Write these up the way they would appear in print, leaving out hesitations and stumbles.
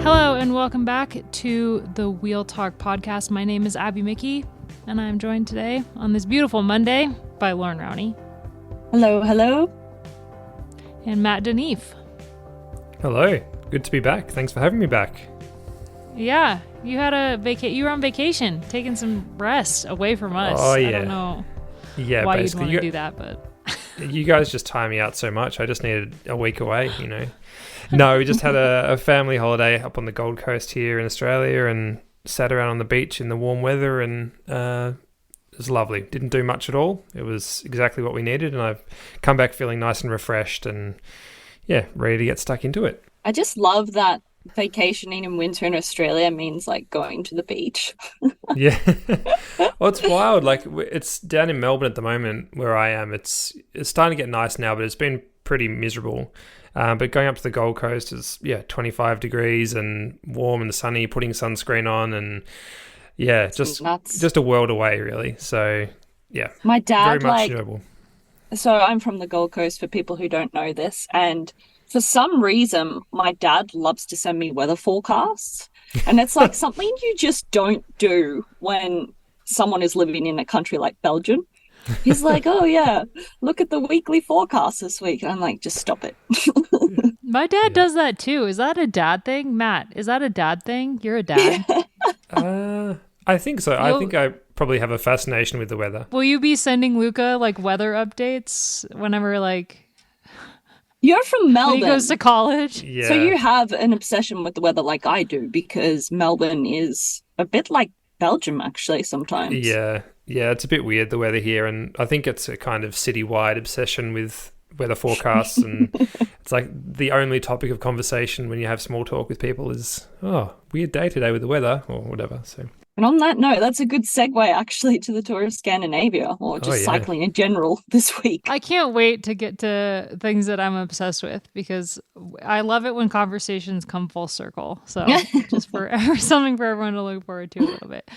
Hello and welcome back to the Wheel Talk podcast. My name is Abby Mickey and I'm joined today on this beautiful Monday by Loren Rowney. Hello, hello. And Matt Deneve. Hello. Good to be back. Thanks for having me back. Yeah, you had you were on vacation, taking some rest away from us. Oh, yeah. I don't know Why you'd want to do that, but... You guys just tie me out so much. I just needed a week away, you know. No, we just had a family holiday up on the Gold Coast here in Australia and sat around on the beach in the warm weather, and it was lovely. Didn't do much at all. It was exactly what we needed, and I've come back feeling nice and refreshed and, yeah, ready to get stuck into it. I just love that vacationing in winter in Australia means like going to the beach. Yeah. Well, it's wild. Like, it's down in Melbourne at the moment where I am. It's starting to get nice now, but it's been pretty miserable. But going up to the Gold Coast is, 25 degrees and warm and sunny, putting sunscreen on, and just a world away, really. So, yeah, my dad, very much enjoyable. So I'm from the Gold Coast for people who don't know this, and for some reason, my dad loves to send me weather forecasts, and it's like something you just don't do when someone is living in a country like Belgium. He's like, oh yeah, look at the weekly forecast this week. And I'm like, just stop it. My dad does that too. Is that a dad thing? Matt, is that a dad thing? You're a dad. I think so. I think I probably have a fascination with the weather. Will you be sending Luca like weather updates whenever like... You're from Melbourne. When he goes to college. Yeah. So you have an obsession with the weather like I do, because Melbourne is a bit like Belgium, actually, sometimes. Yeah, it's a bit weird, the weather here, and I think it's a kind of citywide obsession with weather forecasts, and it's like the only topic of conversation when you have small talk with people is, oh, weird day today with the weather, or whatever, so... And on that note, that's a good segue actually to the Tour of Scandinavia, or just cycling in general this week. I can't wait to get to things that I'm obsessed with, because I love it when conversations come full circle. So just for something for everyone to look forward to a little bit.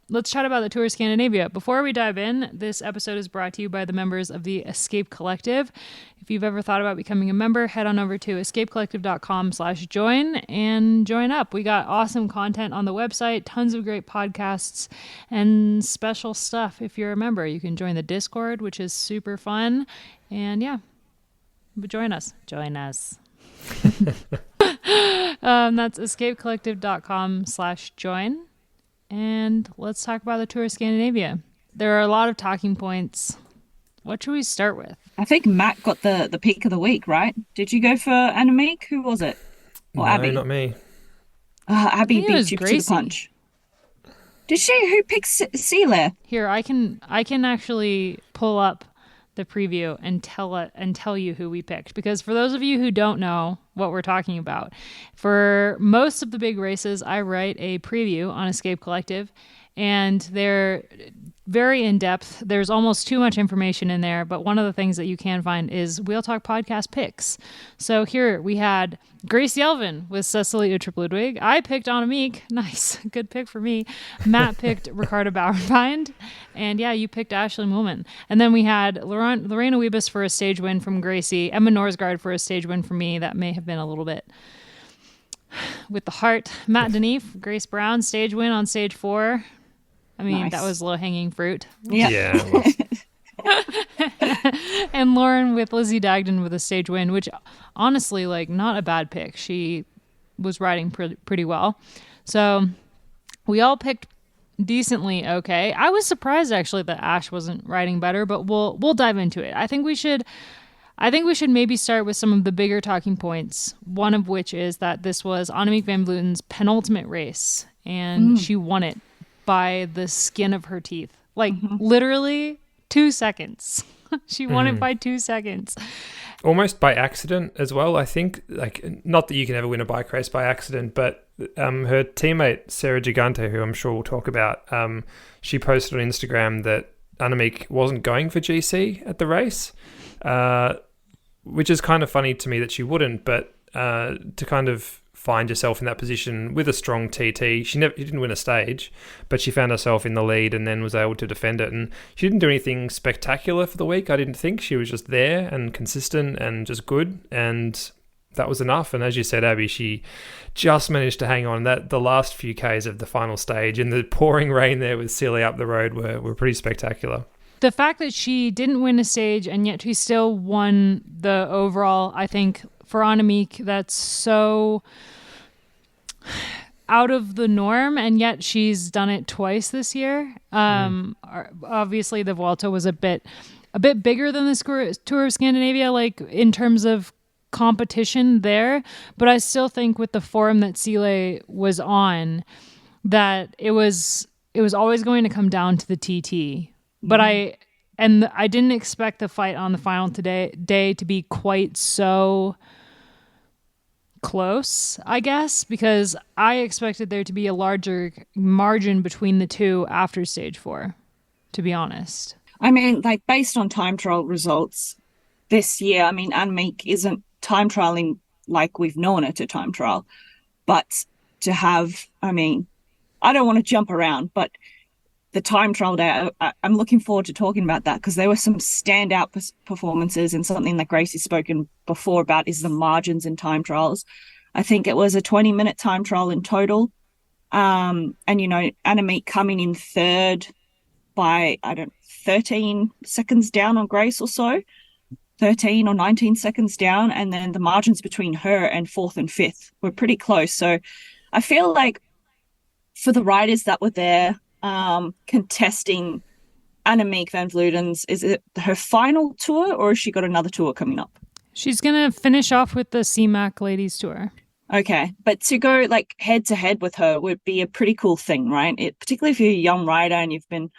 Let's chat about the Tour of Scandinavia. Before we dive in, this episode is brought to you by the members of the Escape Collective. If you've ever thought about becoming a member, head on over to escapecollective.com/join and join up. We got awesome content on the website, tons of great podcasts, and special stuff. If you're a member, you can join the Discord, which is super fun. And yeah, join us. That's escapecollective.com/join. And let's talk about the Tour of Scandinavia. There are a lot of talking points. What should we start with? I think Matt got the pick of the week, right? Did you go for Annemiek? Who was it? Or no, Abby? Not me. Abby beat you to the punch. Did she? Who picked Sealer? Here, I can actually pull up the preview and tell you who we picked, because for those of you who don't know what we're talking about, for most of the big races, I write a preview on Escape Collective, and they're very in-depth. There's almost too much information in there, but one of the things that you can find is Wheel Talk podcast picks. So here we had Grace Yelvin with Cecilie Uttrup Ludwig. I picked Annemiek. Nice. Good pick for me. Matt picked Ricarda Bauernfeind. And yeah, you picked Ashley Moolman. And then we had Lorena Wiebes for a stage win from Gracie, Emma Norsgaard for a stage win from me. That may have been a little bit with the heart. Matt Deneve, Grace Brown, stage win on stage 4. I mean, That was low-hanging fruit. Yeah. And Loren with Lizzie Dagden with a stage win, which honestly, like, not a bad pick. She was riding pretty well. So we all picked decently okay. I was surprised, actually, that Ash wasn't riding better, but we'll dive into it. I think we should maybe start with some of the bigger talking points, one of which is that this was Annemiek van Vleuten's penultimate race, and she won it by the skin of her teeth. Like, literally 2 seconds. She won it by 2 seconds. Almost by accident as well, I think. Like, not that you can ever win a bike race by accident, but her teammate, Sarah Gigante, who I'm sure we'll talk about, she posted on Instagram that Annemiek wasn't going for GC at the race, which is kind of funny to me that she wouldn't, but to kind of find yourself in that position with a strong TT. She didn't win a stage, but she found herself in the lead and then was able to defend it. And she didn't do anything spectacular for the week, I didn't think. She was just there and consistent and just good. And that was enough. And as you said, Abby, she just managed to hang on. That the last few Ks of the final stage and the pouring rain there with Sealy up the road were pretty spectacular. The fact that she didn't win a stage and yet she still won the overall, I think for Annemiek, that's so out of the norm, and yet she's done it twice this year. Obviously the Vuelta was a bit bigger than the Tour of Scandinavia, like in terms of competition there, but I still think with the form that Sealy was on, that it was always going to come down to the TT. But I didn't expect the fight on the final day to be quite so close, I guess, because I expected there to be a larger margin between the two after stage 4, to be honest. I mean, like based on time trial results this year, I mean, Annemiek isn't time trialing like we've known her to time trial, but to have, I mean, I don't want to jump around, but the time trial day, I'm looking forward to talking about that because there were some standout performances, and something that Gracie's spoken before about is the margins in time trials. I think it was a 20-minute time trial in total. And, you know, Annemiek coming in third by, 13 seconds down on Grace or so, 13 or 19 seconds down. And then the margins between her and fourth and fifth were pretty close. So I feel like for the riders that were there, contesting Annemiek van Vleuten's, is it her final tour or has she got another tour coming up? She's going to finish off with the CMAC Ladies Tour. Okay, but to go like head to head with her would be a pretty cool thing, right? Particularly if you're a young rider and you've been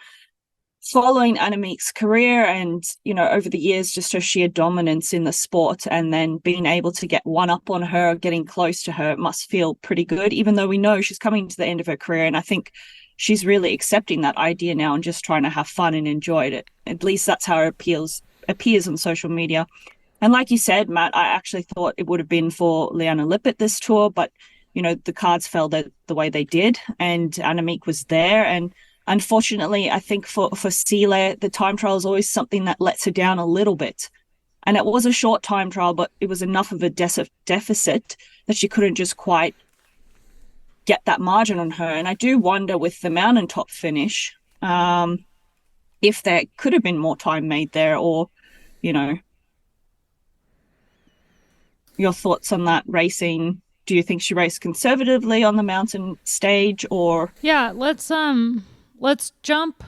following Annemiek's career and, you know, over the years, just her sheer dominance in the sport, and then being able to get one up on her, getting close to her, must feel pretty good, even though we know she's coming to the end of her career. And I think she's really accepting that idea now and just trying to have fun and enjoy it. At least that's how it appears on social media. And like you said, Matt, I actually thought it would have been for Liane Lippert this tour, but, you know, the cards fell the way they did, and Annemiek was there. And unfortunately, I think for Sealy, the time trial is always something that lets her down a little bit. And it was a short time trial, but it was enough of a deficit that she couldn't just quite get that margin on her. And I do wonder with the mountaintop finish, if there could have been more time made there, or, you know, your thoughts on that racing. Do you think she raced conservatively on the mountain stage, or? Yeah, let's jump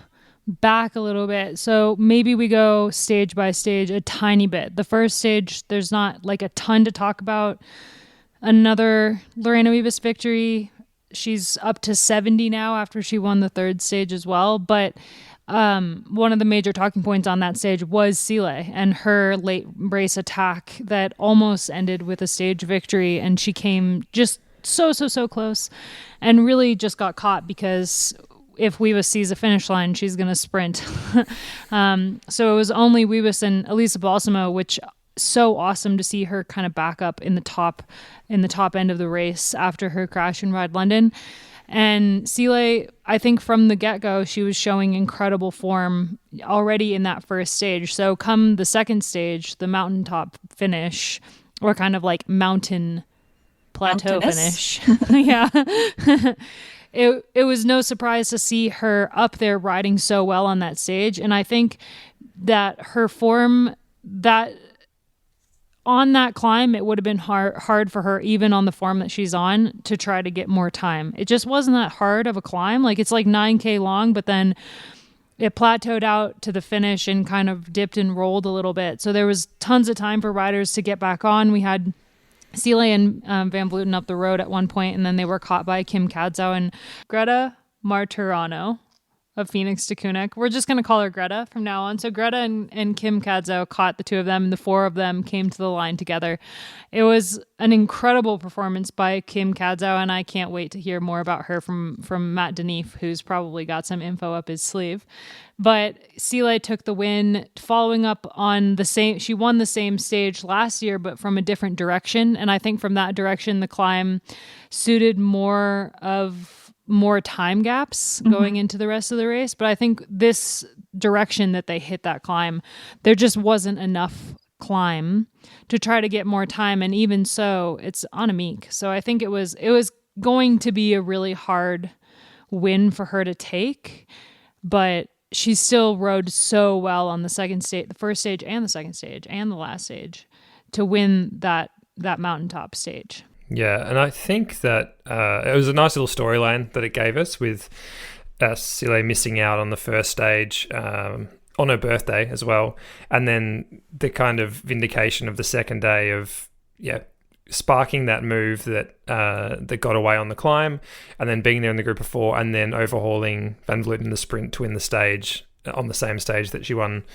back a little bit. So maybe we go stage by stage a tiny bit. The first stage, there's not like a ton to talk about. Another Lorena Wiebes victory. She's up to 70 now after she won the third stage as well. But one of the major talking points on that stage was Sealy and her late race attack that almost ended with a stage victory. And she came just so close and really just got caught because if Wiebes sees a finish line, she's going to sprint. So it was only Wiebes and Elisa Balsamo, which so awesome to see her kind of back up in the top end of the race after her crash in Ride London. And Sealy, I think from the get-go, she was showing incredible form already in that first stage. So come the second stage, the mountaintop finish, or kind of like mountain plateau finish. Yeah. It was no surprise to see her up there riding so well on that stage. And I think that her form, that on that climb, it would have been hard for her, even on the form that she's on, to try to get more time. It just wasn't that hard of a climb. Like, it's like 9K long, but then it plateaued out to the finish and kind of dipped and rolled a little bit. So there was tons of time for riders to get back on. We had Sealy and Van Vleuten up the road at one point, and then they were caught by Kim Kadzo and Greta Martirano of Phoenix to Kunik. We're just going to call her Greta from now on. So Greta and Kim Kadzo caught the two of them, and the four of them came to the line together. It was an incredible performance by Kim Kadzo, and I can't wait to hear more about her from Matt Denif, who's probably got some info up his sleeve. But Sealy took the win, following up on the same. She won the same stage last year, but from a different direction. And I think from that direction, the climb suited more time gaps going into the rest of the race. But I think this direction that they hit that climb, there just wasn't enough climb to try to get more time. And even so, it's on a meek. So I think it was going to be a really hard win for her to take, but she still rode so well on the second stage, the first stage and the second stage and the last stage to win that mountaintop stage. Yeah, and I think that it was a nice little storyline that it gave us with Sile missing out on the first stage on her birthday as well, and then the kind of vindication of the second day of sparking that move that got away on the climb, and then being there in the group of four, and then overhauling Van Vleuten in the sprint to win the stage on the same stage that she won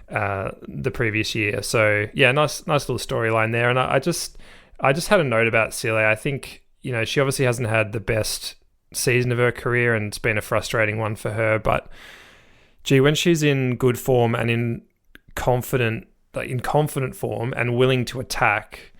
the previous year. So yeah, nice little storyline there. And I just had a note about Sile. I think, she obviously hasn't had the best season of her career, and it's been a frustrating one for her. But gee, when she's in good form and in confident form and willing to attack,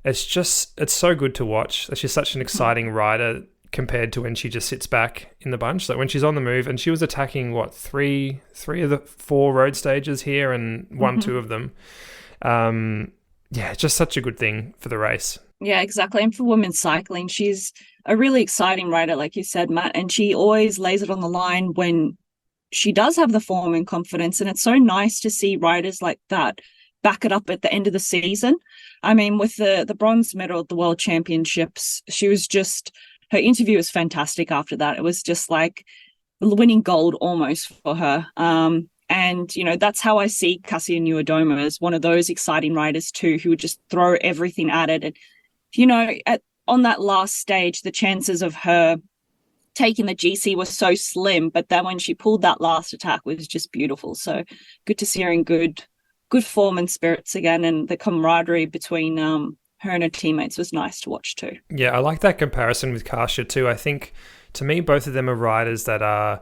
it's so good to watch. She's such an exciting rider compared to when she just sits back in the bunch. Like when she's on the move, and she was attacking three of the four road stages here and won two of them. It's just such a good thing for the race. Yeah, exactly. And for women's cycling, she's a really exciting rider, like you said, Matt, and she always lays it on the line when she does have the form and confidence. And it's so nice to see riders like that back it up at the end of the season. I mean, with the bronze medal at the World Championships, her interview was fantastic after that. It was just like winning gold almost for her. And, that's how I see Kasia Niewiadoma, as one of those exciting riders too, who would just throw everything at it. And, on that last stage, the chances of her taking the GC were so slim, but then when she pulled that last attack, it was just beautiful. So good to see her in good form and spirits again, and the camaraderie between her and her teammates was nice to watch too. Yeah, I like that comparison with Kasia too. I think, to me, both of them are riders that are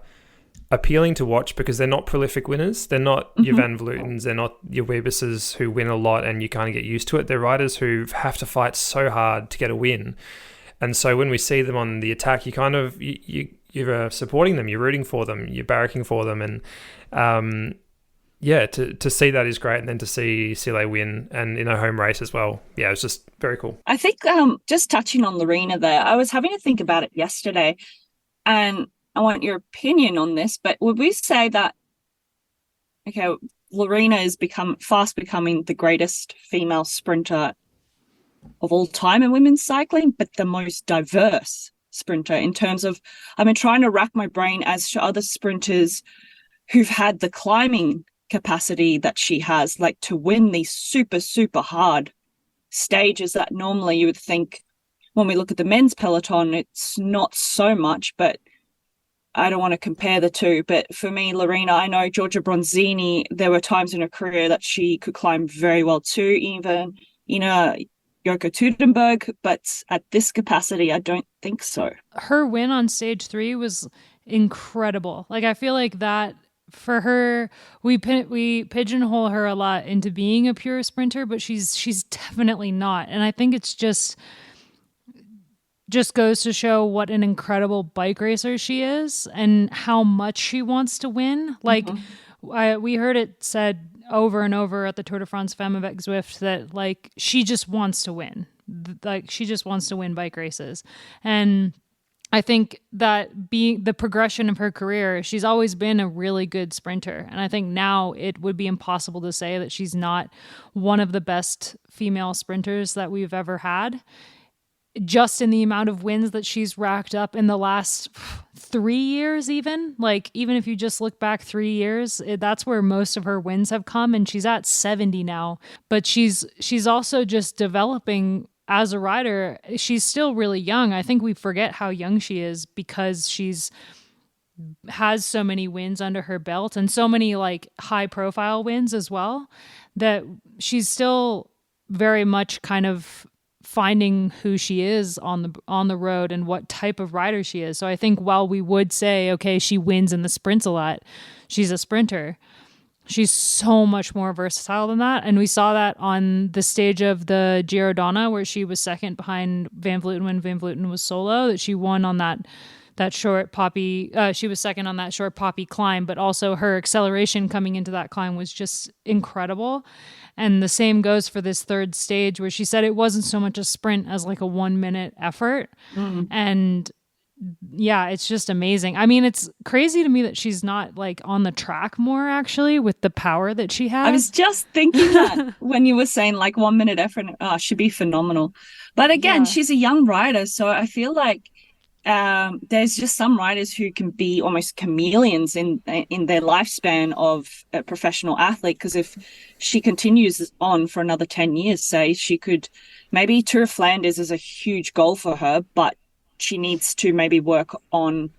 appealing to watch because they're not prolific winners. They're not your Van Vleutens, they're not your Wiebuses who win a lot and you kind of get used to it. They're riders who have to fight so hard to get a win. And so when we see them on the attack, you're supporting them, you're rooting for them, you're barracking for them. And to see that is great. And then to see Sile win and in a home race as well. Yeah, it was just very cool. I think just touching on Lorena there, I was having to think about it yesterday, and I want your opinion on this, but would we say that, Lorena is fast becoming the greatest female sprinter of all time in women's cycling, but the most diverse sprinter in terms of, I've been trying to rack my brain as to other sprinters who've had the climbing capacity that she has, like to win these super, super hard stages that normally you would think, when we look at the men's peloton, it's not so much, but I don't want to compare the two. But for me, Lorena, I know Giorgia Bronzini, there were times in her career that she could climb very well too, even, Joko Tudenberg, but at this capacity, I don't think so. Her win on stage 3 was incredible. Like, I feel like that for her, we pigeonhole her a lot into being a pure sprinter, but she's definitely not. And I think it's just goes to show what an incredible bike racer she is and how much she wants to win. Like, we heard it said over and over at the Tour de France Femmes avec Zwift that, like, she just wants to win. Like, she just wants to win bike races. And I think that being the progression of her career, she's always been a really good sprinter. And I think now it would be impossible to say that she's not one of the best female sprinters that we've ever had. Just in the amount of wins that she's racked up in the last 3 years, even if you just look back 3 years, that's where most of her wins have come. And she's at 70 now, but she's also just developing as a rider. She's still really young. I think we forget how young she is because has so many wins under her belt and so many like high profile wins as well, that she's still very much kind of finding who she is on the road and what type of rider she is. So I think while we would say, okay, she wins in the sprints a lot, she's a sprinter. She's so much more versatile than that. And we saw that on the stage of the Giro d'Onna, where she was second behind Van Vleuten when Van Vleuten was solo, that she won on that that short poppy. She was second on that short poppy climb, but also her acceleration coming into that climb was just incredible. And the same goes for this third stage, where she said it wasn't so much a sprint as like a 1 minute effort. And yeah, it's just amazing. I mean, it's crazy to me that she's not like on the track more, actually, with the power that she has. I was just thinking that when you were saying like 1 minute effort, should be phenomenal. But again, she's a young rider, so I feel like there's just some riders who can be almost chameleons in their lifespan of a professional athlete. Because if she continues on for another 10 years, say, she could, maybe Tour of Flanders is a huge goal for her, but she needs to maybe work on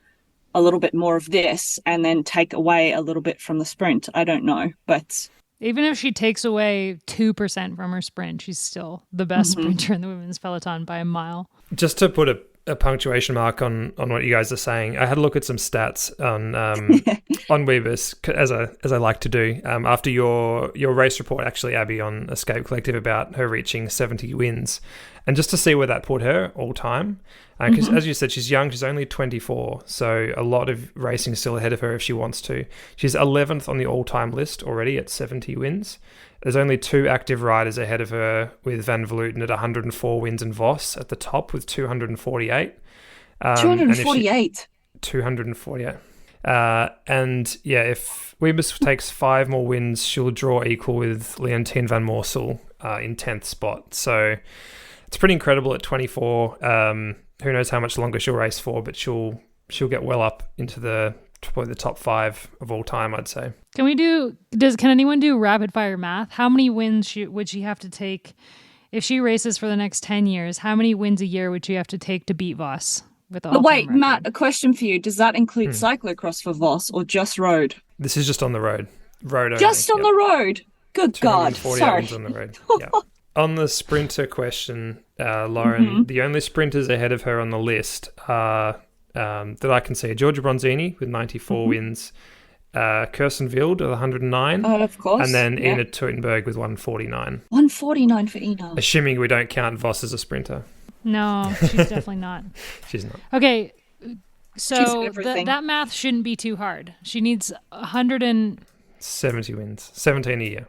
a little bit more of this and then take away a little bit from the sprint. I don't know, but even if she takes away 2% from her sprint, she's still the best sprinter in the women's peloton by a mile. Just to put a punctuation mark on what you guys are saying, I had a look at some stats on on Weebus, as I like to do, after your race report, actually, Abby, on Escape Collective, about her reaching 70 wins, and just to see where that put her all time. Because as you said, she's young, she's only 24, so a lot of racing is still ahead of her if she wants to. She's 11th on the all-time list already at 70 wins. There's only 2 active riders ahead of her, with Van Vleuten at 104 wins and Voss at the top with 248. 248? 248. And yeah, if Wiebes takes 5 more wins, she'll draw equal with Leontine Van Moorsel in 10th spot. So it's pretty incredible at 24. Who knows how much longer she'll race for, but she'll get well up into probably the top 5 of all time, I'd say. Can anyone do rapid fire math? How many wins would she have to take if she races for the next 10 years? How many wins a year would she have to take to beat Voss? Wait, Matt, a question for you. Does that include cyclocross for Voss or just road? This is just on the road. Road only. Just on the road? Good God. Sorry. Wins on the road. Yeah. On the sprinter question, Loren, the only sprinters ahead of her on the list are, that I can see, Giorgia Bronzini with 94 wins, Kirsten Wild with 109. Oh, of course. And then Ina Teutenberg with 149. 149 for Ina. Assuming we don't count Voss as a sprinter. No, she's definitely not. She's not. Okay, so that math shouldn't be too hard. She needs 170 wins. 17 a year.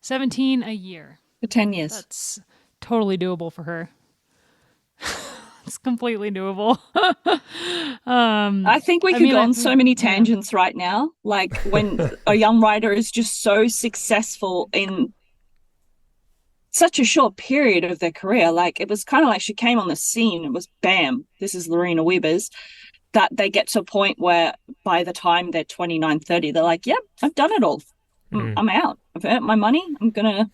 17 a year. For 10 years. That's totally doable for her. It's completely doable. I think we could go on so many tangents right now. Like when a young rider is just so successful in such a short period of their career. Like it was kind of like she came on the scene. It was bam, this is Lorena Wiebes. That they get to a point where by the time they're 29, 30, they're like, yep, I've done it all. I'm out. I've earned my money. I'm going to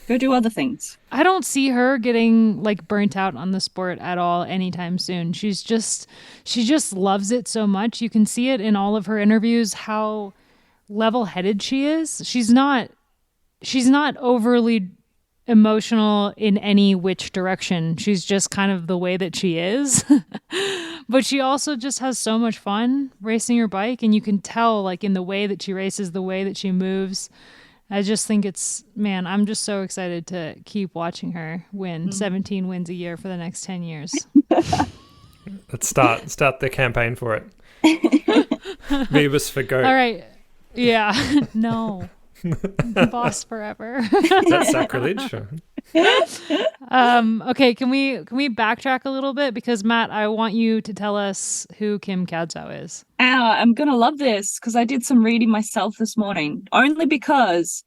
go do other things. I don't see her getting like burnt out on the sport at all anytime soon. She just loves it so much. You can see it in all of her interviews how level-headed she is. She's not overly emotional in any which direction. She's just kind of the way that she is. But she also just has so much fun racing her bike, and you can tell like in the way that she races, the way that she moves. I just think I'm just so excited to keep watching her win 17 wins a year for the next 10 years. Let's start the campaign for it. Vivus for G.O.A.T. All right. Yeah. No. Boss forever. Is that sacrilege? Okay, can we backtrack a little bit? Because Matt, I want you to tell us who Kim Kadzau is. I'm gonna love this because I did some reading myself this morning. Only because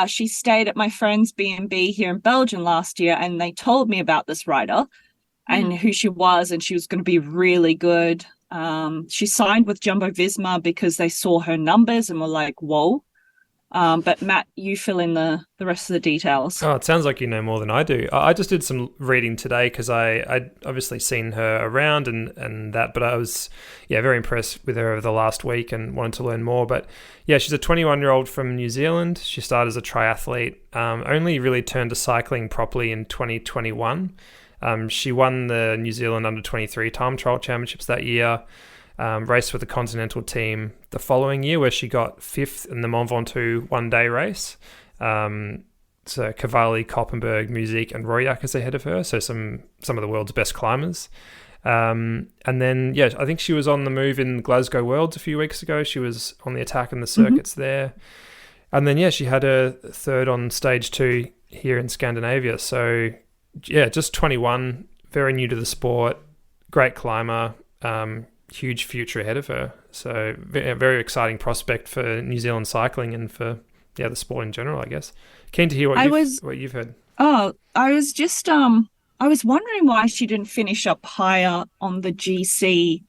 she stayed at my friend's B&B here in Belgium last year, and they told me about this rider and who she was, and she was going to be really good. She signed with Jumbo Visma because they saw her numbers and were like, whoa. But Matt, you fill in the rest of the details. Oh, it sounds like you know more than I do. I just did some reading today because I'd obviously seen her around and that, but I was very impressed with her over the last week and wanted to learn more. But yeah, she's a 21-year-old from New Zealand. She started as a triathlete, only really turned to cycling properly in 2021. She won the New Zealand Under-23 Time Trial Championships that year. Raced with the Continental team the following year, where she got 5th in the Mont Ventoux one-day race. So Cavalli, Koppenberg, Musique, and Royak is ahead of her. So some of the world's best climbers. And then, yeah, I think she was on the move in Glasgow Worlds a few weeks ago. She was on the attack in the circuits there. And then, yeah, she had a third on stage 2 here in Scandinavia. So, yeah, just 21, very new to the sport, great climber, huge future ahead of her. So, very exciting prospect for New Zealand cycling and for, the sport in general, I guess. Keen to hear what you've heard. Oh, I was just I was wondering why she didn't finish up higher on the GC,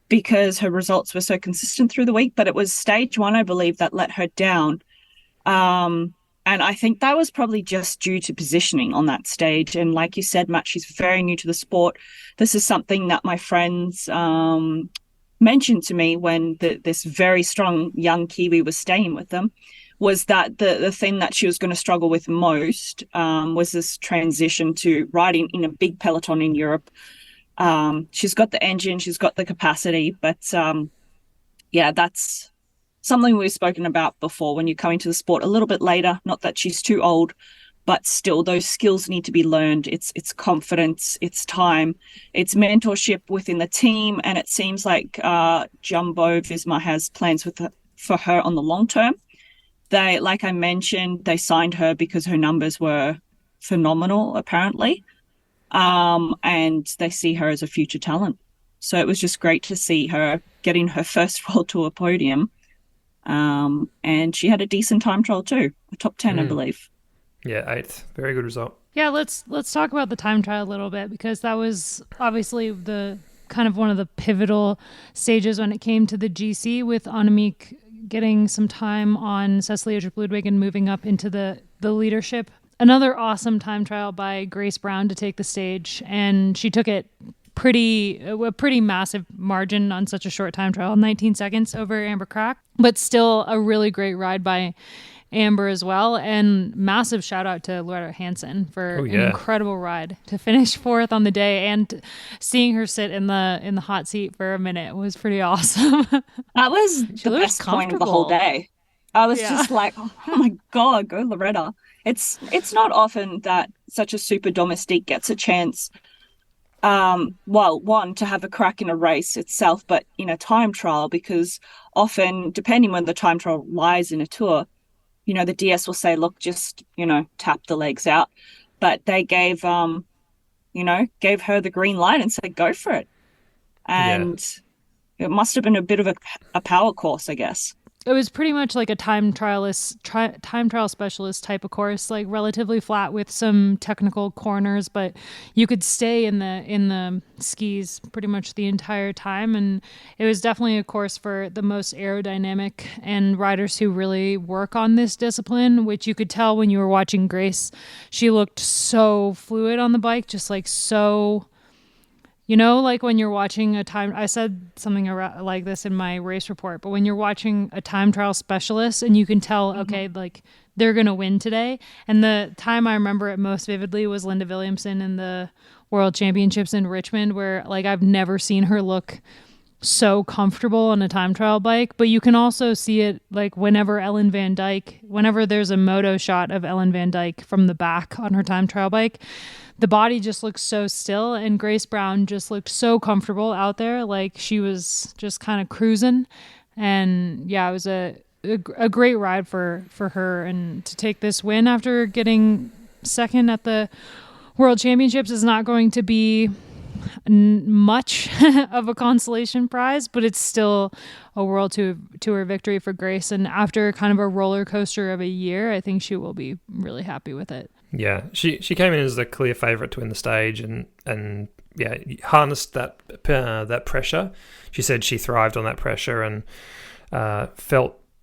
because her results were so consistent through the week, but it was stage 1, I believe, that let her down. And I think that was probably just due to positioning on that stage. And like you said, Matt, she's very new to the sport. This is something that my friends mentioned to me when this very strong young Kiwi was staying with them, was that the thing that she was going to struggle with most was this transition to riding in a big peloton in Europe. She's got the engine, she's got the capacity, but that's something we've spoken about before. When you're coming to the sport a little bit later, not that she's too old, but still those skills need to be learned. It's confidence, it's time, it's mentorship within the team, and it seems like Jumbo Visma has plans for her on the long term. They, like I mentioned, they signed her because her numbers were phenomenal, apparently, and they see her as a future talent. So it was just great to see her getting her first World Tour podium. And she had a decent time trial too, a top 10, I believe. Yeah, 8th. Very good result. Yeah, let's talk about the time trial a little bit, because that was obviously the kind of one of the pivotal stages when it came to the GC, with Annemiek getting some time on Cecilia Ludwig and moving up into the leadership. Another awesome time trial by Grace Brown to take the stage, and she took it a pretty massive margin on such a short time trial, 19 seconds over Amber Crack, but still a really great ride by Amber as well. And massive shout out to Laura Hansen for an incredible ride to finish 4th on the day, and seeing her sit in the hot seat for a minute was pretty awesome. That was the best point of the whole day. I was just like, oh my God, go Loretta. It's not often that such a super domestique gets a chance, one, to have a crack in a race itself, but in a time trial, because often, depending when the time trial lies in a tour, the DS will say, look, just, tap the legs out. But they gave her the green light and said, go for it. And it must have been a bit of a power course, I guess. It was pretty much like a time trial specialist type of course, like relatively flat with some technical corners, but you could stay in the skis pretty much the entire time. And it was definitely a course for the most aerodynamic and riders who really work on this discipline, which you could tell when you were watching Grace. She looked so fluid on the bike, just like so... like when you're watching a time, I said something like this in my race report, but when you're watching a time trial specialist and you can tell, okay, like they're going to win today. And the time I remember it most vividly was Linda Williamson in the World Championships in Richmond, where like I've never seen her look so comfortable on a time trial bike. But you can also see it like whenever there's a moto shot of Ellen Van Dijk from the back on her time trial bike, the body just looks so still, and Grace Brown just looked so comfortable out there, like she was just kind of cruising. And yeah, it was a great ride for her, and to take this win after getting second at the World Championships is not going to be much of a consolation prize, but it's still a World Tour victory for Grace. And after kind of a roller coaster of a year, I think she will be really happy with it. Yeah, she came in as the clear favourite to win the stage, and harnessed that pressure. She said she thrived on that pressure, and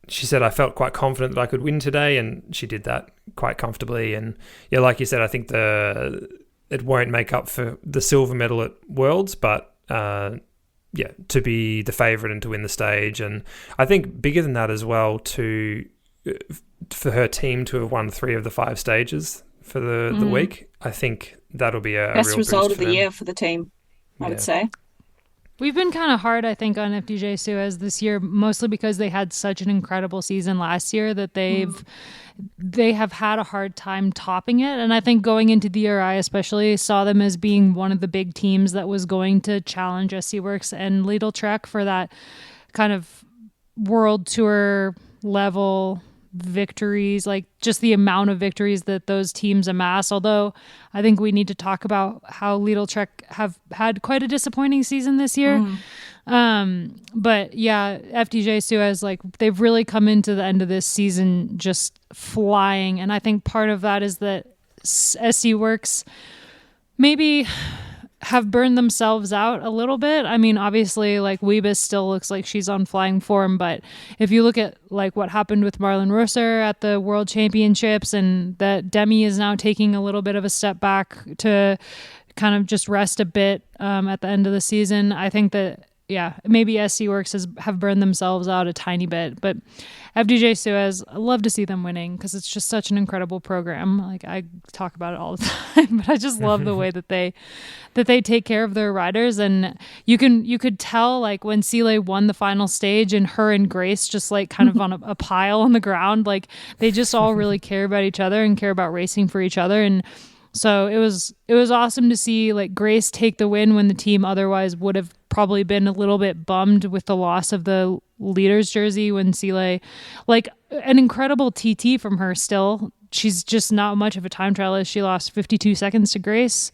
she said, I felt quite confident that I could win today, and she did that quite comfortably. And yeah, like you said, I think it won't make up for the silver medal at Worlds, but to be the favourite and to win the stage. And I think bigger than that as well, for her team to have won 3 of the 5 stages for the week, I think that'll be a best real result boost of the year for the team, I would say. We've been kind of hard, I think, on FDJ Suez this year, mostly because they had such an incredible season last year that they have had a hard time topping it. And I think going into the year, I especially saw them as being one of the big teams that was going to challenge SC Works and Lidl Trek for that kind of world tour level victories, like just the amount of victories that those teams amass. Although I think we need to talk about how Lidl Trek have had quite a disappointing season this year. But yeah, FDJ Suez, like they've really come into the end of this season just flying. And I think part of that is that SC Works maybe have burned themselves out a little bit. I mean, obviously, like Weebus still looks like she's on flying form, but if you look at like what happened with Marlon Rosser at the World Championships, and that Demi is now taking a little bit of a step back to kind of just rest a bit at the end of the season, I think that maybe SC Works have burned themselves out a tiny bit, but FDJ Suez, I love to see them winning because it's just such an incredible program. Like I talk about it all the time, but I just love the way that they take care of their riders. And you could tell like when Sile won the final stage and her and Grace just like kind of on a pile on the ground, like they just all really care about each other and care about racing for each other. And so it was awesome to see like Grace take the win when the team otherwise would have probably been a little bit bummed with the loss of the leader's jersey when Sile, like an incredible TT from her still. She's just not much of a time trialist. She lost 52 seconds to Grace,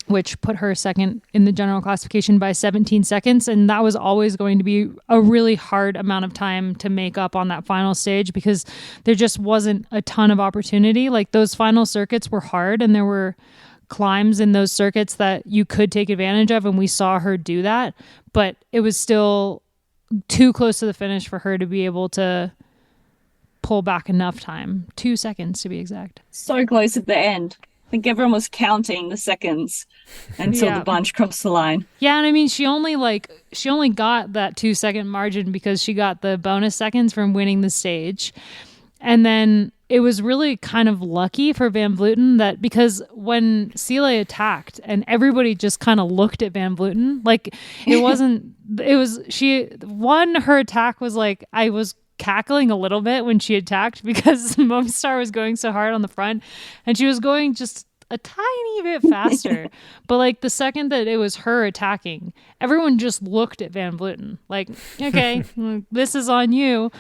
which put her second in the general classification by 17 seconds. And that was always going to be a really hard amount of time to make up on that final stage because there just wasn't a ton of opportunity. Like those final circuits were hard and there were climbs in those circuits that you could take advantage of. And we saw her do that, but it was still too close to the finish for her to be able to pull back enough time. 2 seconds to be exact. So close at the end. I think everyone was counting the seconds until the bunch crossed the line. Yeah, and I mean, she only got that 2 second margin because she got the bonus seconds from winning the stage. And then it was really kind of lucky for Van Vleuten that because when Sile attacked and everybody just kind of looked at Van Vleuten, like her attack was like, I was cackling a little bit when she attacked because Movistar was going so hard on the front and she was going just a tiny bit faster. But like the second that it was her attacking, everyone just looked at Van Vleuten like, okay, this is on you.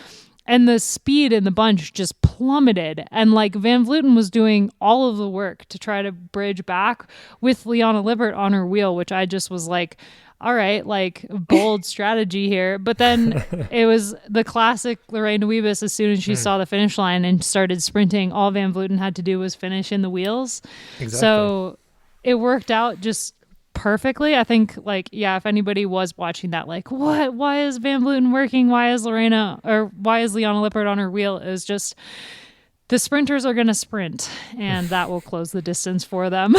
And the speed in the bunch just plummeted. And like Van Vleuten was doing all of the work to try to bridge back with Liana Lippert on her wheel, which I just was like, all right, like bold strategy here. But then it was the classic Lorraine Wiebes. As soon as she saw the finish line and started sprinting, all Van Vleuten had to do was finish in the wheels. Exactly. So it worked out just perfectly. I think like, if anybody was watching that, like, what? Why is Van Vleuten working? Why is Liana Lippert on her wheel? It was just the sprinters are going to sprint and that will close the distance for them.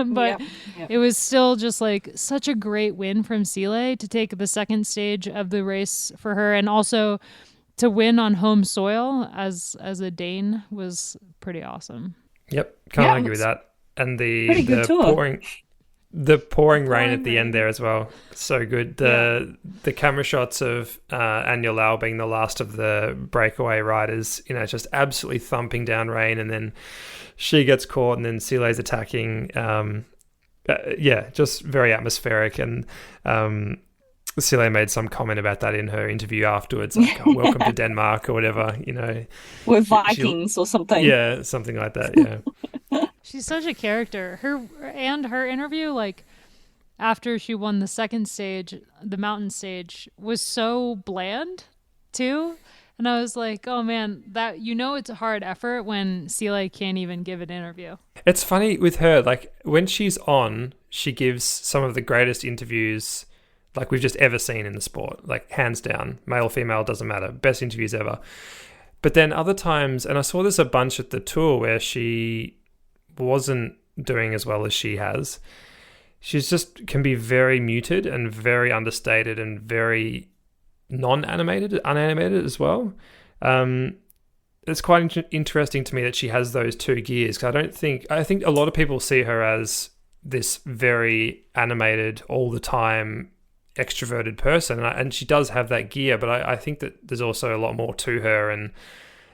But It was still just like such a great win from Sile to take the second stage of the race for her. And also to win on home soil as a Dane was pretty awesome. Yep. Can't argue with that. And the pouring rain at the end there as well. So good. The camera shots of Anya Lau being the last of the breakaway riders, just absolutely thumping down rain, and then she gets caught and then Sile's attacking. Just very atmospheric. And Sile made some comment about that in her interview afterwards, like, oh, welcome to Denmark or whatever, We're Vikings or something. Yeah, something like that, yeah. She's such a character. Her interview, like after she won the second stage, the mountain stage, was so bland too. And I was like, oh man, that it's a hard effort when Sile can't even give an interview. It's funny with her, like when she's on, she gives some of the greatest interviews like we've just ever seen in the sport, like hands down, male, female, doesn't matter, best interviews ever. But then other times, and I saw this a bunch at the tour where she wasn't doing as well as she has. She's just can be very muted and very understated and very unanimated as well. It's quite interesting to me that she has those two gears. Cause I think a lot of people see her as this very animated, all the time, extroverted person, and she does have that gear, but I think that there's also a lot more to her, and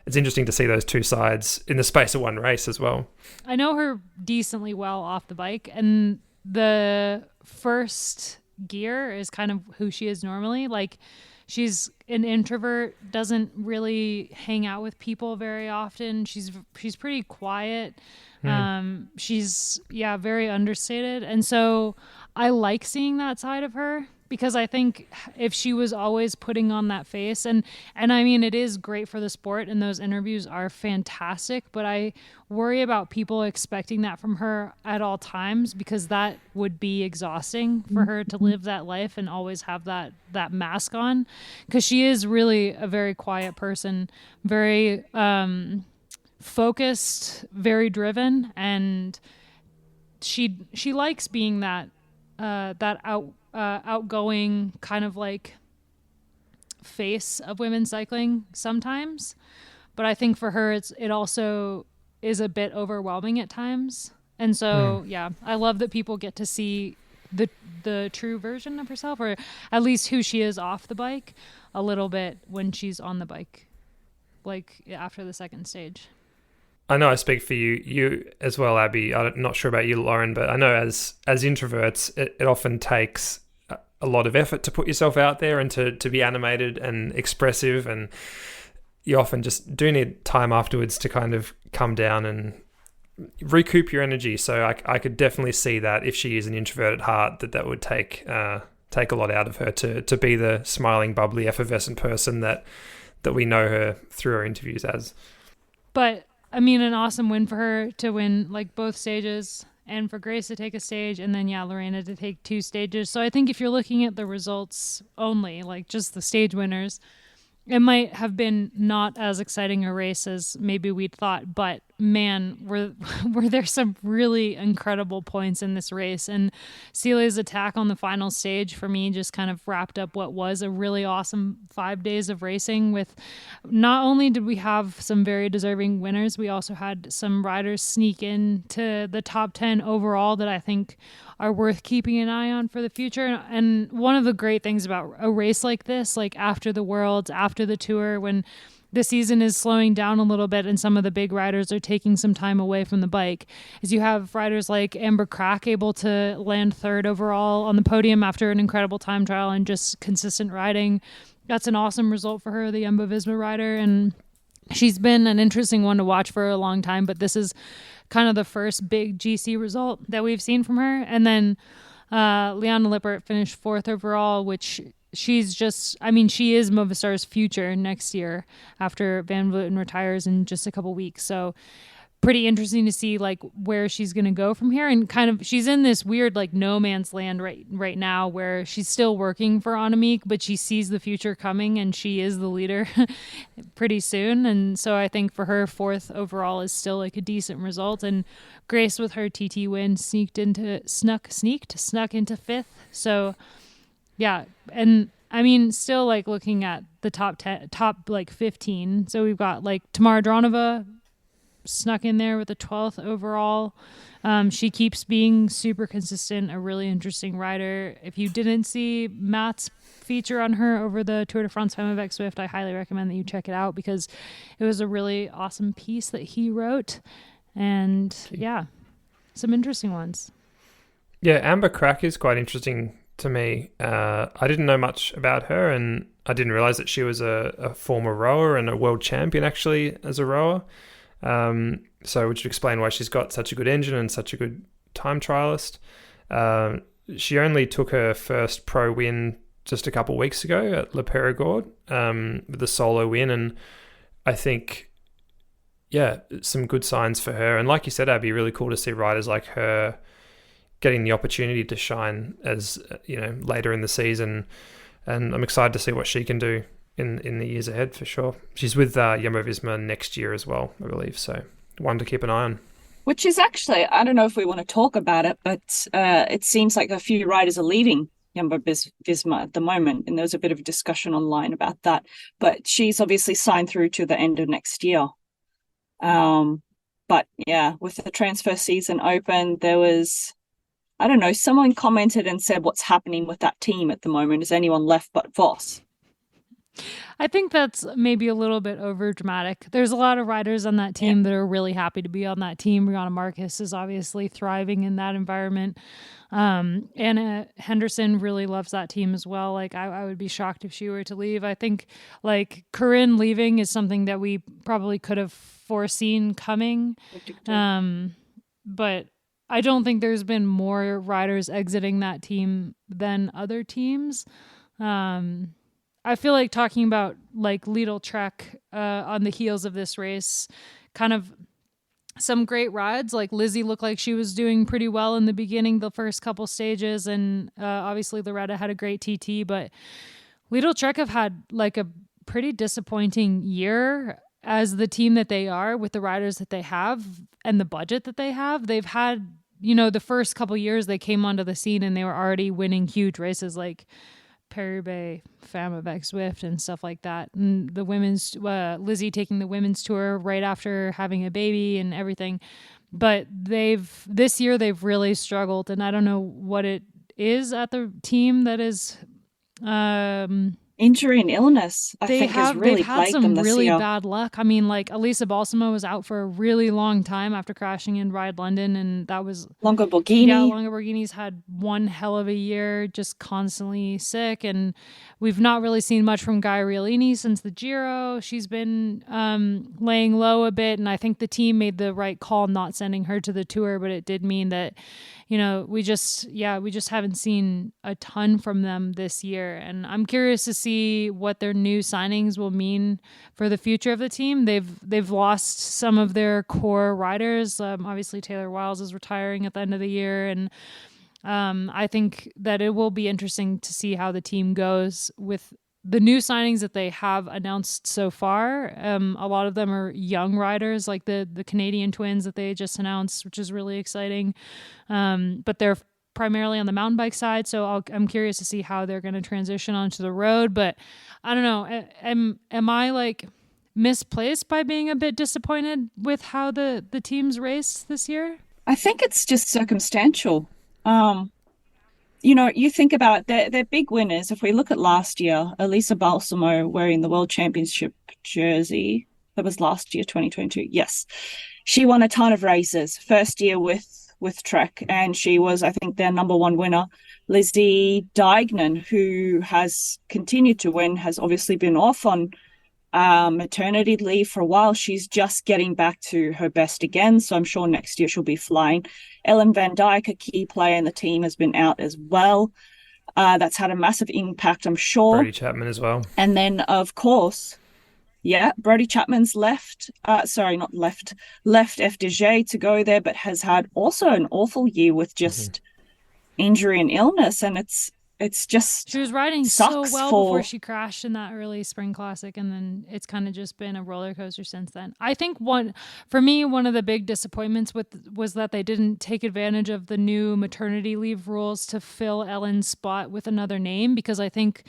it's interesting to see those two sides in the space of one race as well. I know her decently well off the bike, and the first gear is kind of who she is normally. Like, she's an introvert, doesn't really hang out with people very often. She's pretty quiet. She's very understated, and so I like seeing that side of her, because I think if she was always putting on that face, and I mean, it is great for the sport and those interviews are fantastic, but I worry about people expecting that from her at all times, because that would be exhausting for her to live that life and always have that mask on, because she is really a very quiet person, very focused, very driven, and she likes being that outgoing kind of like face of women's cycling sometimes. But I think for her it also is a bit overwhelming at times. And so I love that people get to see the true version of herself, or at least who she is off the bike, a little bit when she's on the bike, like after the second stage. I know I speak for you as well, Abby. I'm not sure about you, Loren, but I know as introverts, it often takes a lot of effort to put yourself out there and to be animated and expressive, and you often just do need time afterwards to kind of come down and recoup your energy. So I could definitely see that if she is an introvert at heart, that would take a lot out of her to be the smiling, bubbly, effervescent person that we know her through her interviews as. But I mean, an awesome win for her to win like both stages, and for Grace to take a stage, and then Lorena to take 2 stages. So I think if you're looking at the results only, like just the stage winners, it might have been not as exciting a race as maybe we'd thought, but man, were there some really incredible points in this race. And Celia's attack on the final stage for me just kind of wrapped up what was a really awesome 5 days of racing. With not only did we have some very deserving winners, we also had some riders sneak in to the top 10 overall that I think are worth keeping an eye on for the future. And one of the great things about a race like this, like after the Worlds, after the Tour, when the season is slowing down a little bit and some of the big riders are taking some time away from the bike, is you have riders like Amber Crack able to land 3rd overall on the podium after an incredible time trial and just consistent riding. That's an awesome result for her, the Jumbo-Visma rider, and she's been an interesting one to watch for a long time, but this is kind of the first big GC result that we've seen from her. And then Liana Lippert finished 4th overall, which she's just, I mean, she is Movistar's future next year after Van Vleuten retires in just a couple weeks. So pretty interesting to see like where she's going to go from here. And kind of, she's in this weird like no man's land right now, where she's still working for Annemiek, but she sees the future coming and she is the leader pretty soon. And so I think for her, 4th overall is still like a decent result. And Grace with her TT win snuck into 5th. So yeah. And I mean, still like looking at the top 15. So we've got like Tamara Dronova snuck in there with a 12th overall. She keeps being super consistent, a really interesting rider. If you didn't see Matt's feature on her over the Tour de France Femme avec Swift, I highly recommend that you check it out, because it was a really awesome piece that he wrote. And yeah, some interesting ones. Yeah, Amber Crack is quite interesting to me. I didn't know much about her, and I didn't realize that she was a former rower and a world champion actually as a rower. So which would explain why she's got such a good engine and such a good time trialist. She only took her first pro win just a couple of weeks ago at Le Périgord, with the solo win, and I think, yeah, some good signs for her. And like you said, Abby, really cool to see riders like her getting the opportunity to shine as, you know, later in the season, and I'm excited to see what she can do in the years ahead for sure. She's with Jumbo-Visma next year as well, I believe, so one to keep an eye on. Which is actually, I don't know if we want to talk about it, but it seems like a few riders are leaving Jumbo-Visma at the moment, and there was a bit of a discussion online about that. But she's obviously signed through to the end of next year. But yeah, with the transfer season open, there was I don't know, someone commented and said, what's happening with that team at the moment? Is anyone left but Voss? I think that's maybe a little bit over dramatic. There's a lot of riders on that team that are really happy to be on that team. Brianna Marcus is obviously thriving in that environment. Anna Henderson really loves that team as well. Like I would be shocked if she were to leave. I think like Corinne leaving is something that we probably could have foreseen coming. But I don't think there's been more riders exiting that team than other teams. I feel like talking about like Lidl Trek on the heels of this race, kind of some great rides. Like Lizzie looked like she was doing pretty well in the beginning, the first couple stages, and obviously Loretta had a great TT. But Lidl Trek have had like a pretty disappointing year as the team that they are with the riders that they have and the budget that they have. They've had, the first couple years they came onto the scene and they were already winning huge races like Paris-Roubaix, Femme Swift, and stuff like that. And the women's Lizzie taking the women's tour right after having a baby and everything. But this year they've really struggled, and I don't know what it is at the team that is injury and illness. I think has really they've had plagued some them this really year. bad luck. I mean, like Elisa Balsamo was out for a really long time after crashing in Ride London, and that was Longo Borghini. Yeah, Longo Borghini's had one hell of a year, just constantly sick, and we've not really seen much from Gaia Riolini since the Giro. She's been laying low a bit, and I think the team made the right call not sending her to the tour, but it did mean that we just haven't seen a ton from them this year. And I'm curious to see what their new signings will mean for the future of the team. They've lost some of their core riders. Obviously Taylor Wiles is retiring at the end of the year. And I think that it will be interesting to see how the team goes with the new signings that they have announced so far. A lot of them are young riders, like the Canadian twins that they just announced, which is really exciting. But they're primarily on the mountain bike side, so I'm curious to see how they're going to transition onto the road. But I don't know, am I like misplaced by being a bit disappointed with how the teams raced this year? I think it's just circumstantial. You think about they're big winners. If we look at last year, Elisa Balsamo wearing the World Championship jersey, that was last year, 2022. Yes, she won a ton of races. First year with Trek, and she was, I think, their number one winner. Lizzie Deignan, who has continued to win, has obviously been off on maternity leave for a while. She's just getting back to her best again, so I'm sure next year she'll be flying. Ellen Van Dyke, a key player in the team, has been out as well. That's had a massive impact, I'm sure. Brody Chapman as well. And then, of course, Brody Chapman's left FDJ to go there, but has had also an awful year with just injury and illness, and it's just she was riding so well before she crashed in that early spring classic, and then it's kind of just been a roller coaster since then. I think one of the big disappointments was that they didn't take advantage of the new maternity leave rules to fill Ellen's spot with another name, because I think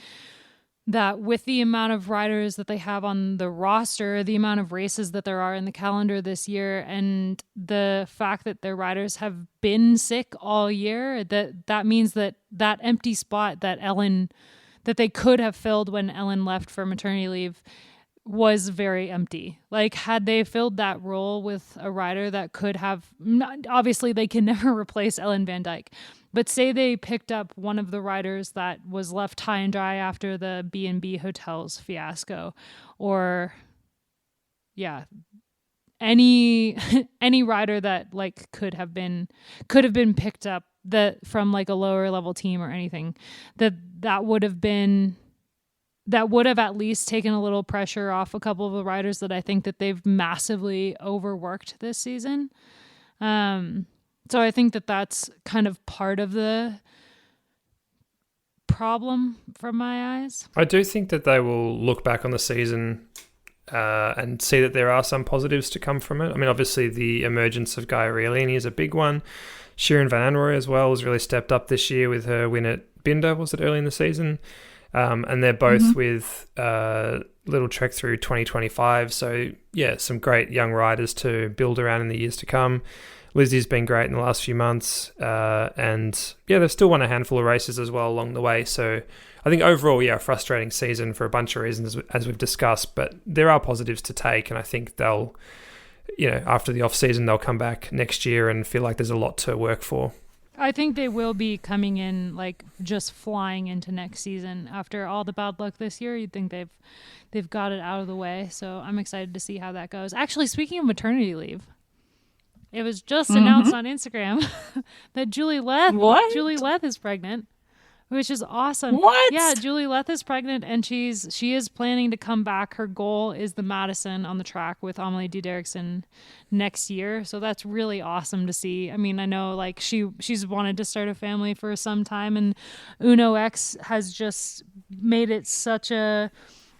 that with the amount of riders that they have on the roster, the amount of races that there are in the calendar this year, and the fact that their riders have been sick all year, that means that empty spot that they could have filled when Ellen left for maternity leave was very empty. Like, had they filled that role with a rider that could have, obviously they can never replace Ellen Van Dyke, but say they picked up one of the riders that was left high and dry after the B&B Hotels fiasco, or any rider that like could have been picked up from like a lower level team or anything, that would have at least taken a little pressure off a couple of the riders that I think that they've massively overworked this season. So I think that that's kind of part of the problem from my eyes. I do think that they will look back on the season and see that there are some positives to come from it. I mean, obviously the emergence of Gaia Riolini is a big one. Shirin Van Anrooy as well has really stepped up this year with her win at Binder, was it early in the season? And they're both with Little Trek through 2025. So, yeah, some great young riders to build around in the years to come. Lizzie's been great in the last few months. And yeah, they've still won a handful of races as well along the way. So I think overall, yeah, a frustrating season for a bunch of reasons, as we've discussed. But there are positives to take. And I think they'll, after the off-season, they'll come back next year and feel like there's a lot to work for. I think they will be coming in like just flying into next season after all the bad luck this year. You'd think they've got it out of the way. So I'm excited to see how that goes. Actually, speaking of maternity leave, it was just announced on Instagram that Julie Leth is pregnant, which is awesome. What? Yeah, Julie Leth is pregnant, and she is planning to come back. Her goal is the Madison on the track with Amelie D. Derrickson next year. So that's really awesome to see. I mean, I know like she's wanted to start a family for some time, and Uno X has just made it such a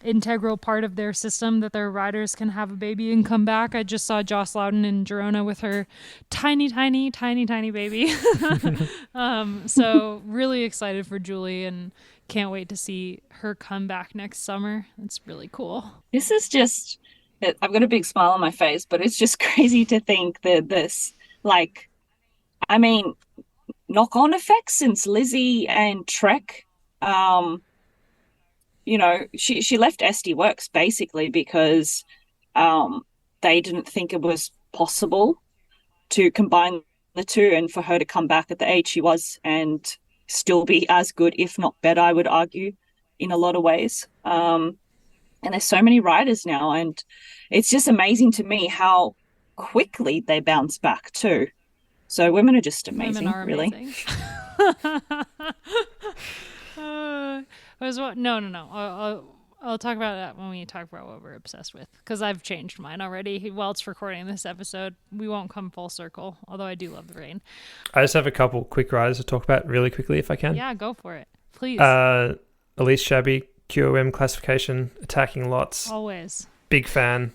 integral part of their system that their riders can have a baby and come back. I just saw Joss Loudon in Girona with her tiny baby. So really excited for Julie and can't wait to see her come back next summer. It's really cool. This is just, I've got a big smile on my face, but it's just crazy to think that this, like, I mean, knock-on effects since Lizzie and Trek, she left SD Works basically because they didn't think it was possible to combine the two, and for her to come back at the age she was and still be as good, if not better, I would argue, in a lot of ways. And there's so many riders now, and it's just amazing to me how quickly they bounce back too. So women are just amazing, really. Amazing. I'll talk about that when we talk about what we're obsessed with, because I've changed mine already. While it's recording this episode, we won't come full circle, although I do love the rain. I just have a couple quick riders to talk about really quickly if I can. Yeah, go for it, please. Elise Shabby, QOM classification, attacking lots. Always. Big fan.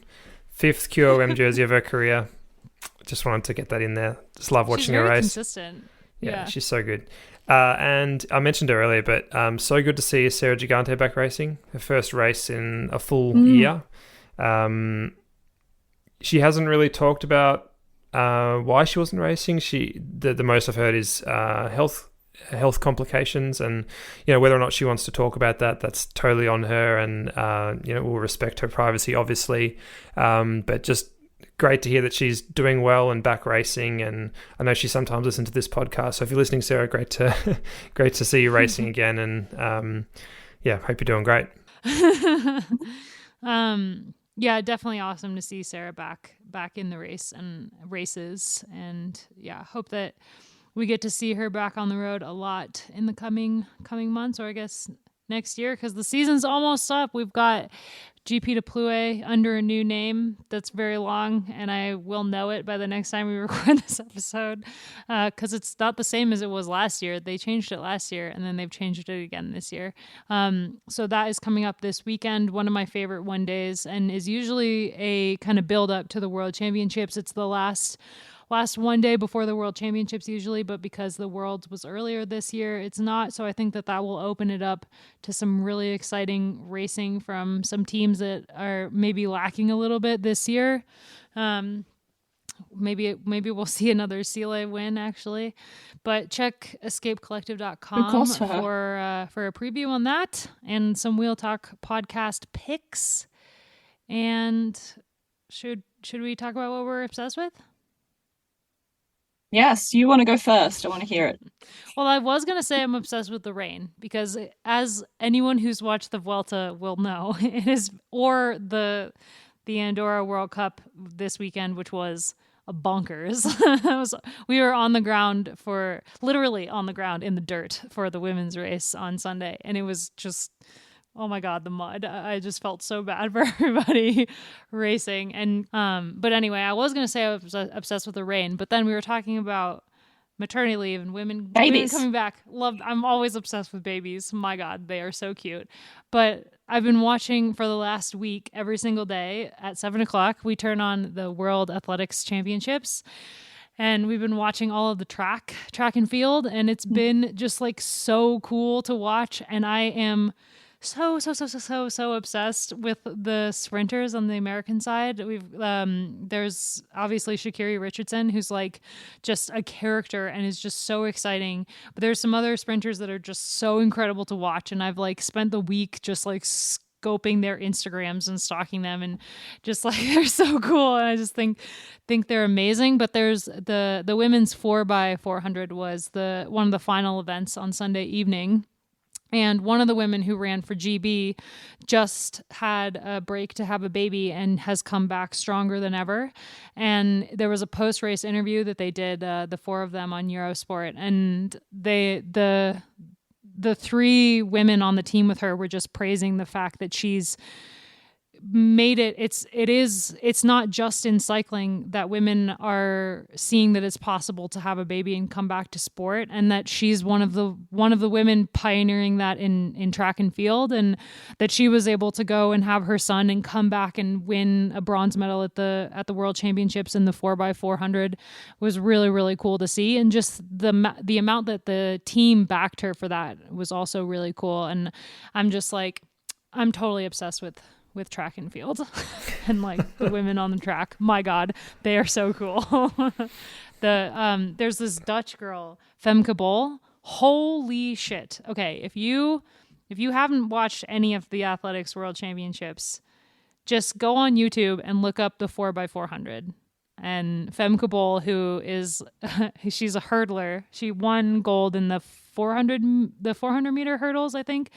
5th QOM jersey of her career. Just wanted to get that in there. Just love watching her race. Consistent. Yeah, she's so good. And I mentioned her earlier, but so good to see Sarah Gigante back racing. Her first race in a full year. She hasn't really talked about why she wasn't racing. The most I've heard is health complications, and whether or not she wants to talk about that's totally on her, and we'll respect her privacy, obviously. But just great to hear that she's doing well and back racing, and I know she sometimes listens to this podcast, so if you're listening, Sarah, great to see you racing again, and hope you're doing great. Yeah, definitely awesome to see Sarah back in the races, and hope that we get to see her back on the road a lot in the coming months, or I guess next year, because the season's almost up. We've got GP de Plouay under a new name that's very long, and I will know it by the next time we record this episode, because it's not the same as it was last year. They changed it last year, and then they've changed it again this year. So that is coming up this weekend, one of my favorite one days, and is usually a kind of build up to the World Championships. It's the last one day before the World Championships usually, but because the Worlds was earlier this year, it's not. So I think that will open it up to some really exciting racing from some teams that are maybe lacking a little bit this year. Maybe we'll see another Sile win, actually. But check escapecollective.com for a preview on that and some Wheel Talk podcast picks. And should we talk about what we're obsessed with? Yes, you want to go first. I want to hear it. Well, I was going to say I'm obsessed with the rain, because as anyone who's watched the Vuelta will know, it is, or the Andorra World Cup this weekend, which was a bonkers. We were literally on the ground in the dirt for the women's race on Sunday, and it was just, oh my God, the mud. I just felt so bad for everybody racing. And but anyway, I was going to say I was obsessed with the rain, but then we were talking about maternity leave and women coming back. I'm always obsessed with babies. My God, they are so cute. But I've been watching for the last week, every single day at 7:00, we turn on the World Athletics Championships. And we've been watching all of the track and field, and it's been just like so cool to watch. And I am so obsessed with the sprinters on the American side. There's obviously Sha'Carri Richardson, who's like just a character and is just so exciting. But there's some other sprinters that are just so incredible to watch, and I've like spent the week just like scoping their Instagrams and stalking them, and just like they're so cool, and I just think they're amazing. But there's the women's 4x400 was the one of the final events on Sunday evening. And one of the women who ran for GB just had a break to have a baby and has come back stronger than ever. And there was a post-race interview that they did, the four of them on Eurosport, and the three women on the team with her were just praising the fact that she's made it's not just in cycling that women are seeing that it's possible to have a baby and come back to sport, and that she's one of the women pioneering that in track and field, and that she was able to go and have her son and come back and win a bronze medal at the World Championships in the 4x400 was really, really cool to see. And just the amount that the team backed her for that was also really cool. And I'm just like, I'm totally obsessed with track and field and like the women on the track. My God, they are so cool. There's this Dutch girl, Femke Bol. Holy shit. Okay, if you haven't watched any of the athletics world championships, just go on YouTube and look up the 4x400. And Femke Bol, who is she's a hurdler. She won gold in the 400 meter hurdles, I think,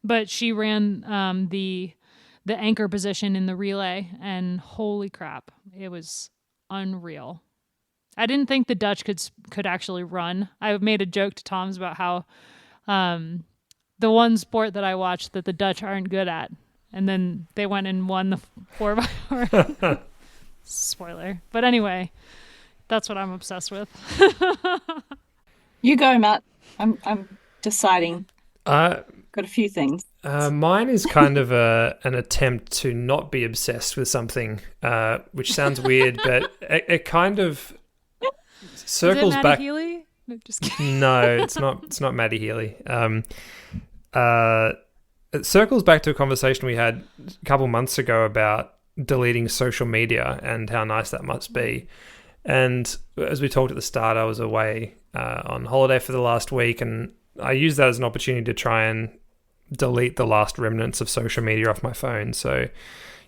but she ran the anchor position in the relay, and holy crap, it was unreal. I didn't think the Dutch could actually run. I made a joke to Tom's about how the one sport that I watched that the Dutch aren't good at, and then they went and won the 4x4. Spoiler. But anyway, that's what I'm obsessed with. You go, Matt. I'm deciding. Got a few things. Mine is kind of an attempt to not be obsessed with something, which sounds weird, but it kind of circles back. Healy? No, just kidding. No, it's not. It's not Maddie Healy. It circles back to a conversation we had a couple months ago about deleting social media and how nice that must be. And as we talked at the start, I was away on holiday for the last week, and I used that as an opportunity to try and delete the last remnants of social media off my phone. So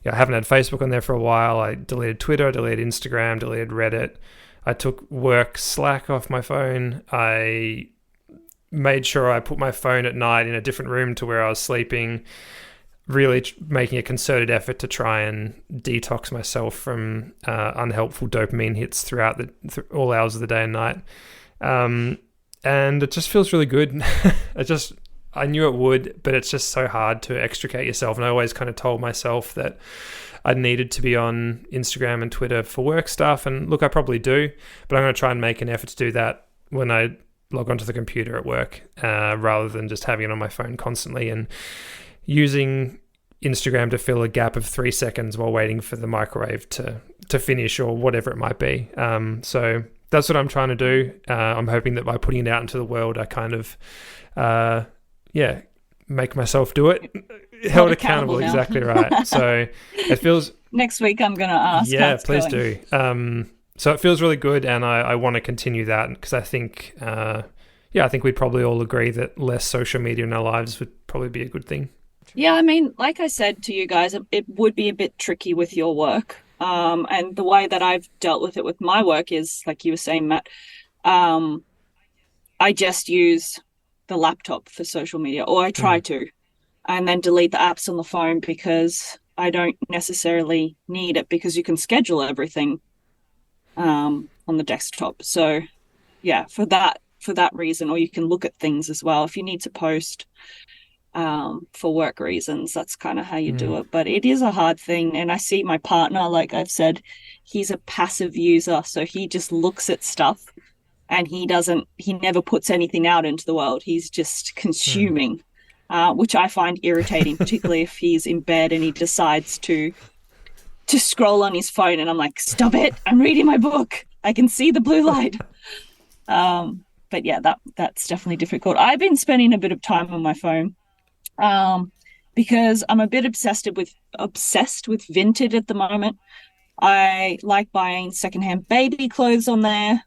yeah, I haven't had Facebook on there for a while. I deleted Twitter, I deleted Instagram, deleted Reddit. I took work Slack off my phone. I made sure I put my phone at night in a different room to where I was sleeping, really making a concerted effort to try and detox myself from unhelpful dopamine hits throughout all hours of the day and night. And it just feels really good. I knew it would, but it's just so hard to extricate yourself. And I always kind of told myself that I needed to be on Instagram and Twitter for work stuff. And look, I probably do, but I'm going to try and make an effort to do that when I log onto the computer at work, rather than just having it on my phone constantly and using Instagram to fill a gap of 3 seconds while waiting for the microwave to finish or whatever it might be. So that's what I'm trying to do. I'm hoping that by putting it out into the world, I kind of, make myself do it. Held accountable, exactly right. So it feels... Next week I'm going to ask. Yeah, please do. So it feels really good, and I want to continue that because I think, I think we'd probably all agree that less social media in our lives would probably be a good thing. Yeah, I mean, like I said to you guys, it would be a bit tricky with your work. And the way that I've dealt with it with my work is, like you were saying, Matt, I just use the laptop for social media, or I try to, and then delete the apps on the phone because I don't necessarily need it, because you can schedule everything on the desktop. So yeah, for that reason, or you can look at things as well if you need to post for work reasons. That's kind of how you do it. But it is a hard thing. And I see my partner, like I've said, he's a passive user. So he just looks at stuff and he never puts anything out into the world. He's just consuming, which I find irritating, particularly if he's in bed and he decides to scroll on his phone. And I'm like, stop it. I'm reading my book. I can see the blue light. But yeah, that's definitely difficult. I've been spending a bit of time on my phone. because I'm a bit obsessed with vintage at the moment. I like buying secondhand baby clothes on there,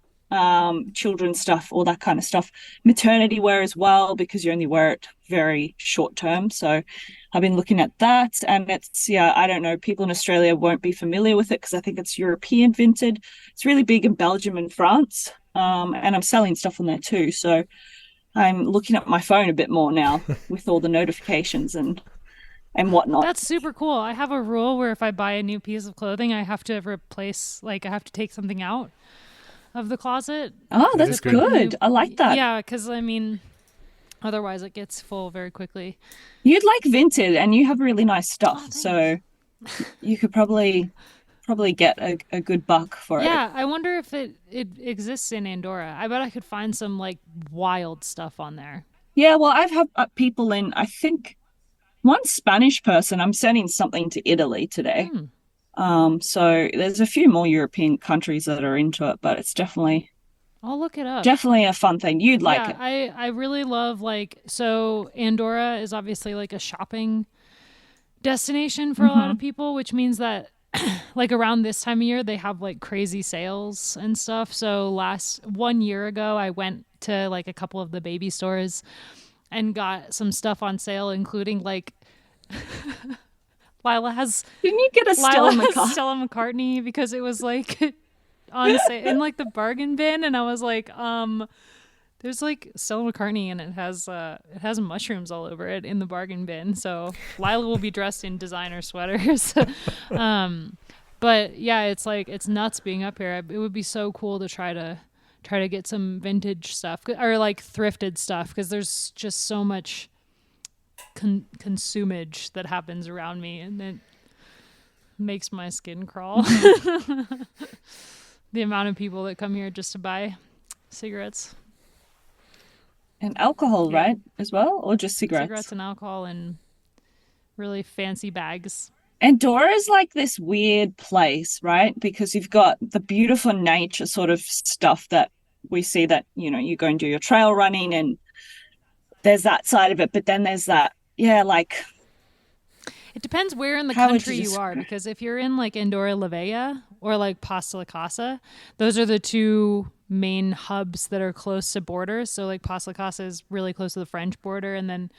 children's stuff, all that kind of stuff. Maternity wear as well, because you only wear it very short term. So I've been looking at that. And it's, yeah, I don't know, people in Australia won't be familiar with it because I think it's European vintage. It's really big in Belgium and France. And I'm selling stuff on there too. So I'm looking at my phone a bit more now with all the notifications and whatnot. That's super cool. I have a rule where if I buy a new piece of clothing, I have to replace, like, I have to take something out of the closet. Oh, That that's is good. good. I like that. Yeah, because I mean, otherwise it gets full very quickly. You'd like vintage, and you have really nice stuff, Oh, so you could probably get a good buck for it. Yeah, I wonder if it exists in Andorra. I bet I could find some like wild stuff on there. Yeah, well, I've had people in, I think, one Spanish person. I'm sending something to Italy today. So there's a few more European countries that are into it, but it's definitely I'll look it up. a fun thing. You'd like Yeah, it. I really love, like, so Andorra is obviously like a shopping destination for a lot of people, which means that like around this time of year they have like crazy sales and stuff. So 1 year ago I went to like a couple of the baby stores and got some stuff on sale, including like Lila has Didn't you get a Stella McCartney? Stella McCartney because it was like on sale in like the bargain bin, and I was like, there's like Stella McCartney and it has mushrooms all over it in the bargain bin. So Lila will be dressed in designer sweaters. But yeah, it's like, it's nuts being up here. It would be so cool to try to get some vintage stuff or like thrifted stuff, because there's just so much consumage that happens around me, and it makes my skin crawl. The amount of people that come here just to buy cigarettes. And alcohol, Yeah. right? As well, or just cigarettes? Cigarettes and alcohol and really fancy bags. Andorra is like this weird place, right? Because you've got the beautiful nature sort of stuff that we see, that, you know, you go and do your trail running and there's that side of it. But then there's that, yeah, like, It depends where in the How would country you you are, describe- because if you're in like Andorra la Vella or like Pasta la Casa, those are the two main hubs that are close to borders. So like Pasta la Casa is really close to the French border, and then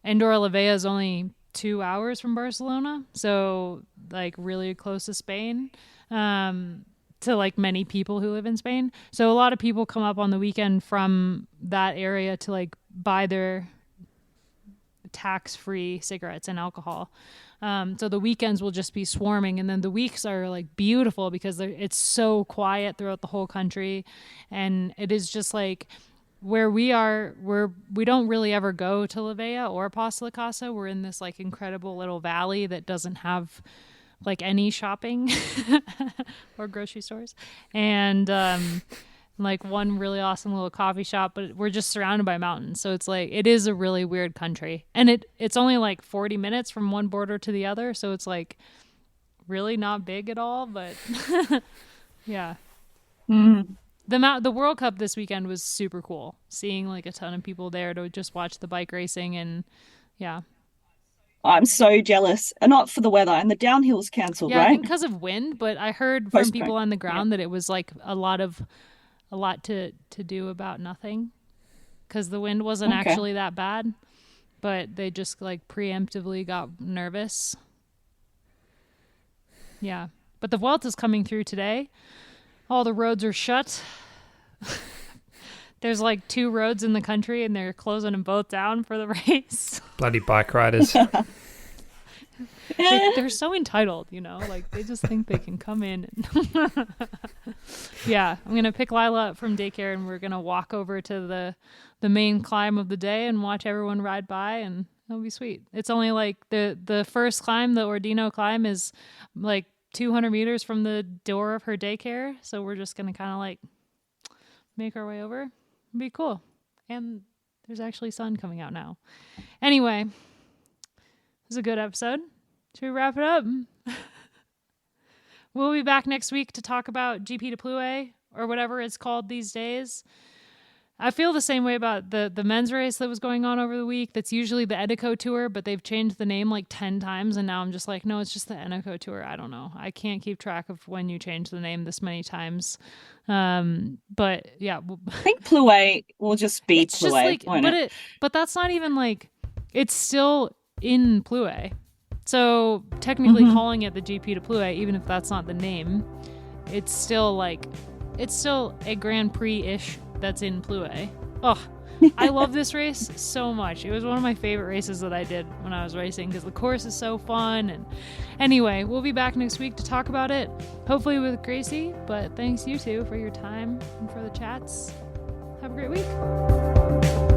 Andorra la Vella is only 2 hours from Barcelona, so like really close to Spain, to like many people who live in Spain. So a lot of people come up on the weekend from that area to like buy their tax-free cigarettes and alcohol. So the weekends will just be swarming, and then the weeks are like beautiful because it's so quiet throughout the whole country, and it is just like where we are, we don't really ever go to La Vella or Pasta la Casa. We're in this like incredible little valley that doesn't have like any shopping or grocery stores, and like one really awesome little coffee shop, but we're just surrounded by mountains. So it's like, it is a really weird country, and it's only like 40 minutes from one border to the other. So it's like really not big at all, but yeah. The World Cup this weekend was super cool. Seeing like a ton of people there to just watch the bike racing, and yeah. I'm so jealous. And not for the weather, and the downhill's cancelled, Yeah, I right? think because of wind, but I heard from Postponed. people on the ground that it was like a lot to do about nothing, because the wind wasn't Okay. actually that bad, but they just like preemptively got nervous. Yeah, but the Vuelta's coming through today. All the roads are shut. There's like 2 roads in the country, and they're closing them both down for the race. Bloody bike riders. They're so entitled, you know, like they just think they can come in. Yeah, I'm gonna pick Lila up from daycare, and we're gonna walk over to the main climb of the day and watch everyone ride by, and it'll be sweet. It's only like the first climb, the Ordino climb, is like 200 meters from the door of her daycare, so we're just gonna kind of like make our way over. It'll be cool, and there's actually sun coming out now. Anyway, this is a good episode. Should we wrap it up? We'll be back next week to talk about GP de Plouay, or whatever it's called these days. I feel the same way about the men's race that was going on over the week. That's usually the Edico Tour, but they've changed the name like 10 times. And now I'm just like, no, it's just the Edico Tour. I don't know. I can't keep track of when you change the name this many times. But yeah. I think Plouay will just be It's just Plouay, like, won't but it? but that's not even like, it's still in Plouay. So technically calling it the GP de Plouay, even if that's not the name, it's still a Grand Prix-ish that's in Plouay. Oh, I love this race so much. It was one of my favorite races that I did when I was racing because the course is so fun. And anyway, we'll be back next week to talk about it, hopefully with Gracie. But thanks you two for your time and for the chats. Have a great week.